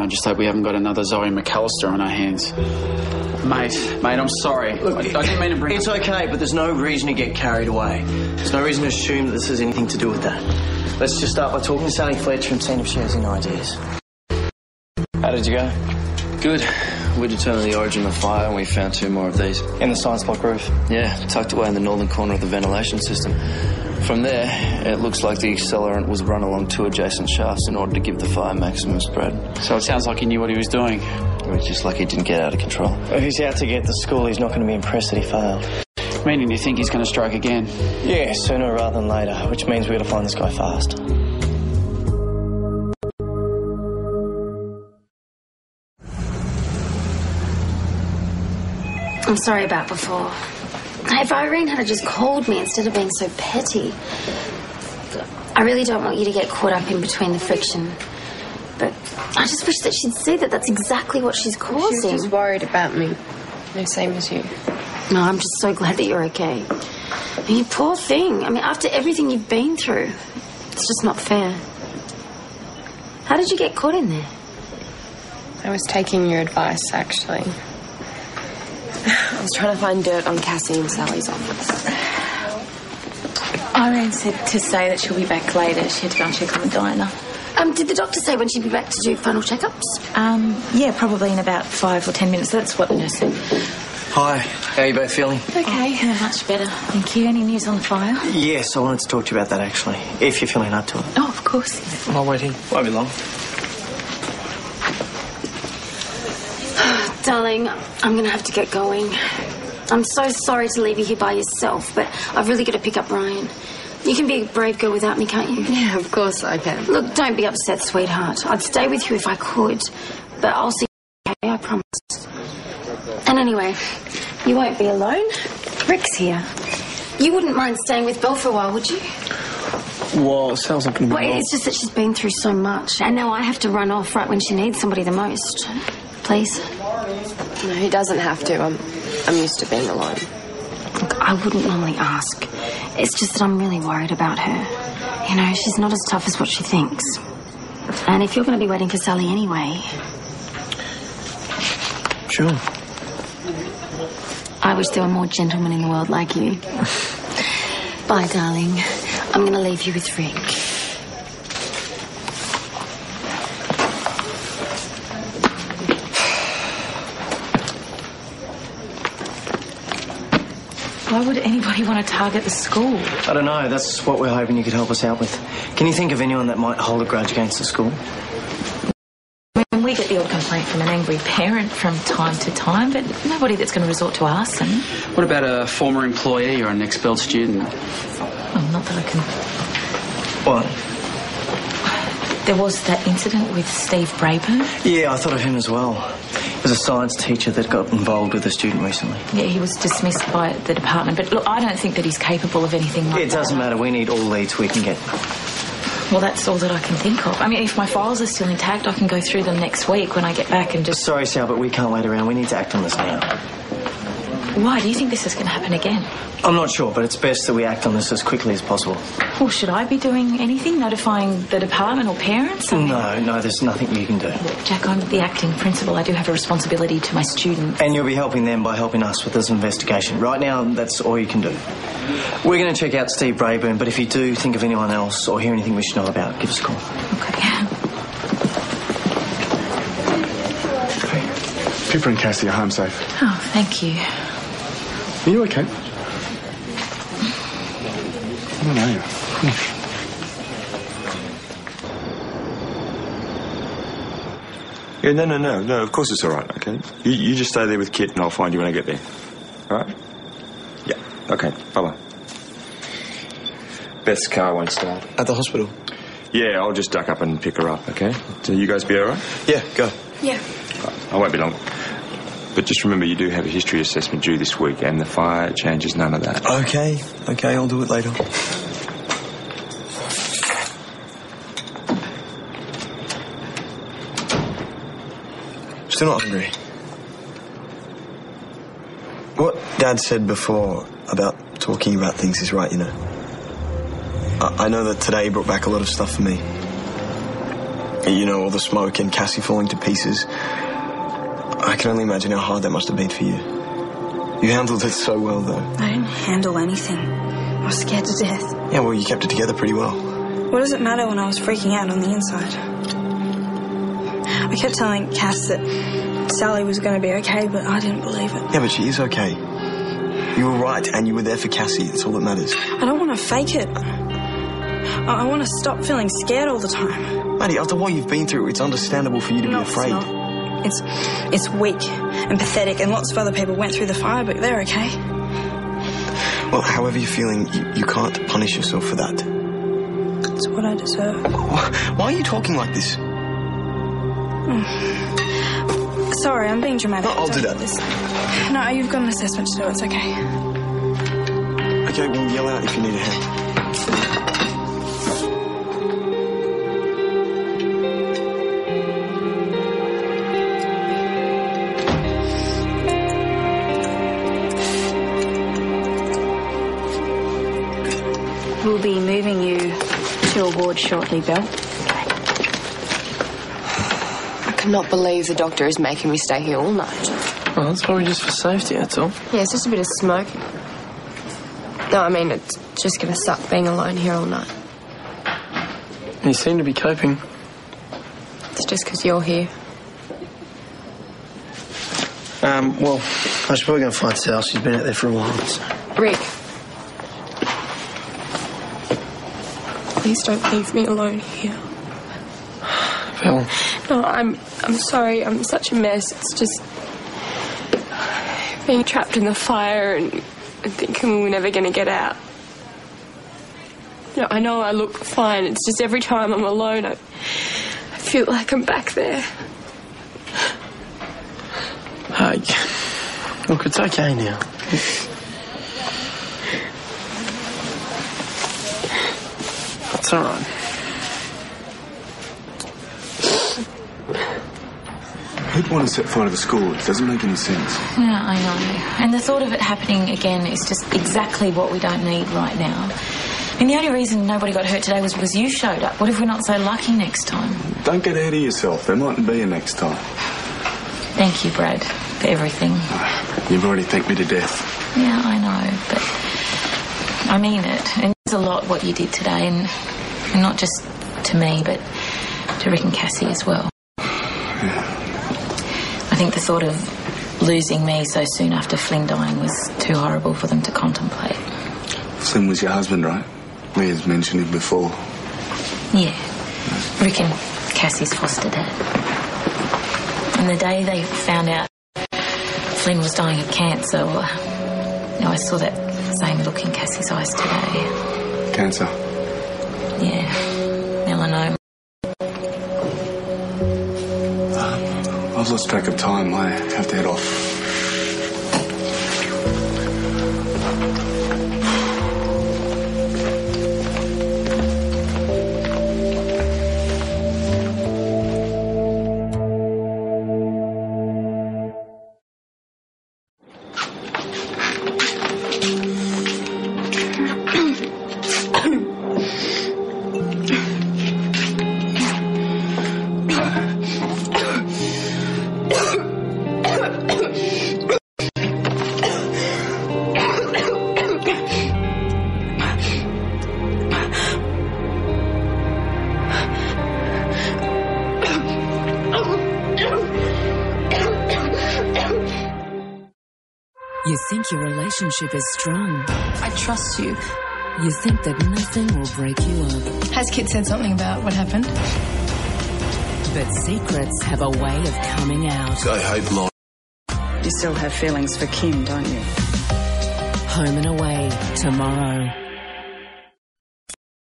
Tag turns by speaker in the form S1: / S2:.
S1: I just hope we haven't got another Zoe McAllister on our hands. Mate, I'm sorry. Look, I didn't mean to bring...
S2: It's okay, but there's no reason to get carried away. There's no reason to assume that this has anything to do with that. Let's just start by talking to Sally Fletcher and seeing if she has any ideas. How did you go?
S3: Good. We determined the origin of the fire and we found 2 more of these.
S2: In the science block roof?
S3: Yeah, tucked away in the northern corner of the ventilation system. From there, it looks like the accelerant was run along 2 adjacent shafts in order to give the fire maximum spread.
S1: So it sounds like he knew what he was doing.
S3: It was just like he didn't get out of control.
S2: If he's out to get the school, he's not going to be impressed that he failed.
S1: Meaning you think he's going to strike again?
S2: Yeah, sooner rather than later, which means we've got to find this guy fast.
S4: I'm sorry about before. If Irene had just called me instead of being so petty. I really don't want you to get caught up in between the friction. But I just wish that she'd see that that's exactly what she's causing.
S5: She was just worried about me. No, same as you.
S4: No, I'm just so glad that you're okay. I mean, you poor thing. I mean, after everything you've been through, it's just not fair. How did you get caught in there?
S5: I was taking your advice, actually. I was trying to find dirt on Cassie in Sally's office.
S6: Irene said to say that she'll be back later. She had to go and check on the diner.
S4: Did the doctor say when she'd be back to do final checkups?
S6: Yeah, probably in about 5 or 10 minutes. That's what the nurse said.
S2: Hi, how are you both feeling?
S6: Okay, yeah, much better. Thank you. Any news on the fire?
S2: Yes, I wanted to talk to you about that, actually, if you're feeling up to it.
S6: Oh, of course.
S2: I'll wait here. Won't be long.
S4: Darling, I'm going to have to get going. I'm so sorry to leave you here by yourself, but I've really got to pick up Ryan. You can be a brave girl without me, can't you?
S5: Yeah, of course I can.
S4: Look, don't be upset, sweetheart. I'd stay with you if I could, but I'll see you, okay? I promise. And anyway, you won't be alone. Rick's here. You wouldn't mind staying with Belle for a while, would you?
S7: Well, Sal's not going to be
S4: Well, it's just that she's been through so much, and now I have to run off right when she needs somebody the most. Please?
S5: No, he doesn't have to. I'm used to being alone.
S4: Look, I wouldn't normally ask. It's just that I'm really worried about her. You know, she's not as tough as what she thinks. And if you're going to be waiting for Sally anyway...
S7: Sure.
S4: I wish there were more gentlemen in the world like you. Bye, darling. I'm going to leave you with Rick.
S6: Why would anybody want to target the school?
S2: I don't know. That's what we're hoping you could help us out with. Can you think of anyone that might hold a grudge against the school?
S6: I mean, we get the odd complaint from an angry parent from time to time, but nobody that's going to resort to arson.
S1: What about a former employee or an expelled student?
S6: Well, not that I can...
S2: What?
S6: There was that incident with Steve Brayburn.
S2: Yeah, I thought of him as well. He was a science teacher that got involved with a student recently.
S6: Yeah, he was dismissed by the department, but look, I don't think that he's capable of anything like that.
S2: It doesn't matter. We need all leads we can get.
S6: Well, that's all that I can think of. I mean, if my files are still intact, I can go through them next week when I get back and just...
S2: Sorry, Sal, but we can't wait around. We need to act on this now.
S6: Why? Do you think this is going to happen again?
S2: I'm not sure, but it's best that we act on this as quickly as possible.
S6: Well, should I be doing anything? Notifying the department or parents? I mean...
S2: No, there's nothing you can do.
S6: Look, Jack, I'm the acting principal. I do have a responsibility to my students.
S2: And you'll be helping them by helping us with this investigation. Right now, that's all you can do. We're going to check out Steve Brayburn, but if you do think of anyone else or hear anything we should know about, give us a call.
S6: Okay.
S7: Pippa and Cassie are home safe.
S6: Oh, thank you.
S7: Are you okay? I don't know.
S8: Yeah, no, of course it's all right, okay? You just stay there with Kit and I'll find you when I get there. All right? Yeah, okay, bye-bye. Beth's car won't start.
S7: At the hospital?
S8: Yeah, I'll just duck up and pick her up, okay? So you guys be all right?
S7: Yeah, go.
S6: Yeah.
S8: I won't be long. But just remember, you do have a history assessment due this week, and the fire changes none of that.
S7: Okay, I'll do it later. Still not hungry. What Dad said before about talking about things is right, you know. I know that today brought back a lot of stuff for me. You know, all the smoke and Cassie falling to pieces. I can only imagine how hard that must have been for you. You handled it so well, though.
S9: I didn't handle anything. I was scared to death.
S7: Yeah, well, you kept it together pretty well.
S9: What does it matter when I was freaking out on the inside? I kept telling Cass that Sally was going to be okay, but I didn't believe it.
S7: Yeah, but she is okay. You were right, and you were there for Cassie. That's all that matters.
S9: I don't want to fake it. I want to stop feeling scared all the time.
S7: Maddie, after what you've been through, it's understandable for you to be afraid.
S9: It's not. It's weak and pathetic, and lots of other people went through the fire, but they're okay.
S7: Well, however you're feeling, you can't punish yourself for that.
S9: It's what I deserve.
S7: Why are you talking like this?
S9: Sorry, I'm being dramatic.
S7: No, I'll do that.
S9: No, you've got an assessment to do. It's okay.
S7: Okay, well, yell out if you need a hand.
S10: We'll be moving you to a ward shortly, Bill.
S5: I cannot believe the doctor is making me stay here all night.
S2: Well, that's probably just for safety, that's all.
S5: Yeah, it's just a bit of smoke. No, I mean, it's just going to suck being alone here all night.
S2: You seem to be coping.
S5: It's just because you're here.
S11: Well, I should probably go and find Sal. She's been out there for a while, so.
S5: Rick. Please don't leave me alone here.
S2: Bill.
S5: No, I'm sorry. I'm such a mess. It's just being trapped in the fire and thinking we're never going to get out. You know, I know I look fine. It's just every time I'm alone, I feel like I'm back there.
S11: Hey, look, it's okay now. It's all right.
S8: Who'd want to set fire to the school? It doesn't make any sense.
S6: Yeah, I know. And the thought of it happening again is just exactly what we don't need right now. I mean, the only reason nobody got hurt today was you showed up. What if we're not so lucky next time?
S8: Don't get ahead of yourself. There mightn't be a next time.
S6: Thank you, Brad, for everything.
S8: You've already thanked me to death.
S6: Yeah, I know, but I mean it. And it's a lot what you did today, and not just to me, but to Rick and Cassie as well.
S8: Yeah.
S6: I think the thought of losing me so soon after Flynn dying was too horrible for them to contemplate.
S8: Flynn was your husband, right? Leah's mentioned him before.
S6: Yeah. Rick and Cassie's foster dad. And the day they found out Flynn was dying of cancer, I saw that same look in Cassie's eyes today.
S8: Cancer?
S6: Yeah. Melanoma.
S8: I've lost track of time. I have to head off.
S12: You think your relationship is strong.
S5: I trust you.
S12: You think that nothing will break you up.
S5: Has Kit said something about what happened?
S12: But secrets have a way of coming out.
S13: I hope not.
S14: You still have feelings for Kim, don't you?
S12: Home and Away, tomorrow.